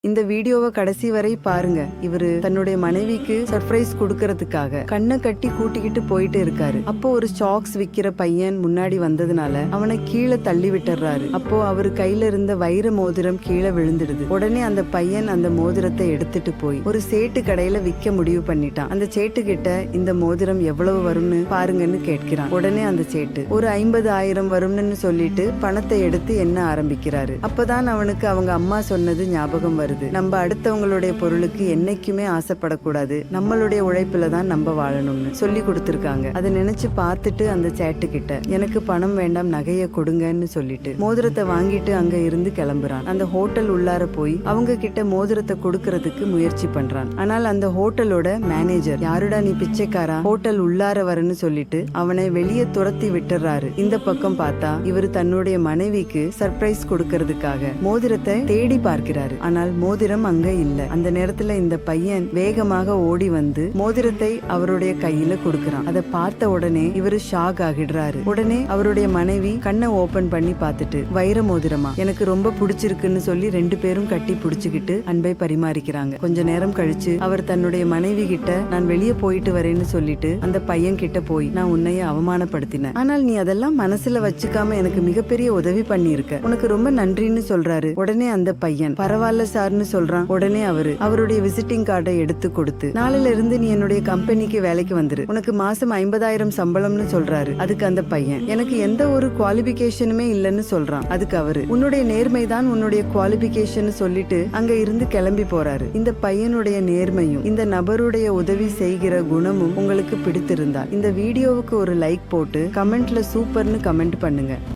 இந்த வீடியோவை கடைசி வரை பாருங்க. இவரு தன்னுடைய மனைவிக்கு சர்ப்ரைஸ் கொடுக்கறதுக்காக கண்ணை கட்டி கூட்டிக்கிட்டு போயிட்டு இருக்காரு. அப்போ ஒரு சாக்ஸ் விக்கிற பையன் முன்னாடி வந்ததுனால அவனை கீழே தள்ளி விட்டுறாரு. அப்போ அவரு கையில இருந்த வைர மோதிரம் கீழே விழுந்துடுது. உடனே அந்த பையன் அந்த மோதிரத்தை எடுத்துட்டு போய் ஒரு சேட்டு கடையில விற்க முடிவு பண்ணிட்டான். அந்த சேட்டு கிட்ட இந்த மோதிரம் எவ்வளவு வரும்னு பாருங்கன்னு கேட்கிறான். உடனே அந்த சேட்டு ஒரு 50,000 வரும்னு சொல்லிட்டு பணத்தை எடுத்து என்ன ஆரம்பிக்கிறாரு. அப்பதான் அவனுக்கு அவங்க அம்மா சொன்னது ஞாபகம் வருது. நம்ம அடுத்தவங்களுடைய பொருளுக்கு என்னைக்குமே ஆசைப்படக்கூடாது, நம்மளுடைய உழைப்புல தான் நம்ம வாழணும்னு சொல்லி கொடுத்திருக்காங்க. அதை நினைச்சு பார்த்துட்டு அந்த சேட்டு கிட்ட எனக்கு பணம் வேண்டாம், நகைய கொடுங்கன்னு சொல்லிட்டு மோதிரத்தை வாங்கிட்டு அங்க இருந்து கிளம்புறான். அந்த ஹோட்டல் உள்ளார போய் அவங்க கிட்ட மோதிரத்தை கொடுக்கறதுக்கு முயற்சி பண்றான். ஆனால் அந்த ஹோட்டலோட மேனேஜர் யாருடா நீ பிச்சைக்காரா, ஹோட்டல் உள்ளார வரன்னு சொல்லிட்டு அவனை வெளியே துரத்தி விட்டுறாரு. இந்த பக்கம் பார்த்தா இவர் தன்னுடைய மனைவிக்கு சர்ப்ரைஸ் கொடுக்கறதுக்காக மோதிரத்தை தேடி பார்க்கிறாரு. ஆனால் மோதிரம் அங்க இல்ல. அந்த நேரத்துல இந்த பையன் வேகமாக ஓடி வந்து மோதிரத்தை அவருடைய கையில கொடுக்கறான். அதை பார்த்த உடனே இவரு ஷாக் ஆகிடுறாரு. உடனே அவருடைய மனைவி கண்ணை ஓபன் பண்ணி பார்த்துட்டு வைர மோதிரமா, எனக்கு ரொம்ப பிடிச்சிருக்குன்னு சொல்லி 2 பேரும் கட்டி பிடிச்சுக்கிட்டு அன்பை பரிமாறிக்கிறாங்க. கொஞ்ச நேரம் கழிச்சு அவர் தன்னுடைய மனைவி கிட்ட நான் வெளியே போயிட்டு வரேன்னு சொல்லிட்டு அந்த பையன் கிட்ட போய் நான் உன்னைய அவமானப்படுத்தினேன், ஆனால் நீ அதெல்லாம் மனசுல வச்சுக்காம எனக்கு மிகப்பெரிய உதவி பண்ணியிருக்க, உனக்கு ரொம்ப நன்றின்னு சொல்றாரு. உடனே அந்த பையன் பரவாயில்ல சார்னு சொல்றான். உடனே அவருடைய விசிட்டிங் கார்டை எடுத்து கொடுத்து நாளையில இருந்து நீ என்னுடைய கம்பெனிக்கு வேலைக்கு வந்துரு, உனக்கு மாசம் 50,000 சம்பளம்னு சொல்றாரு. அதுக்கு அந்த பையன் எனக்கு எந்த ஒரு குவாலிபிகேஷனுமே இல்லைன்னு சொல்றான். அதுக்கு அவரு உன்னுடைய நேர்மைதான் உன்னுடைய குவாலிபிகேஷன் சொல்லிட்டு அங்க இருந்து கிளம்பி போறாரு. இந்த பையனுடைய நேர்மையும் இந்த நபருடைய உதவி செய்கிற குணமும் உங்களுக்கு பிடித்திருந்தா இந்த வீடியோவுக்கு ஒரு லைக் போட்டு கமெண்ட்ல சூப்பர்னு கமெண்ட் பண்ணுங்க.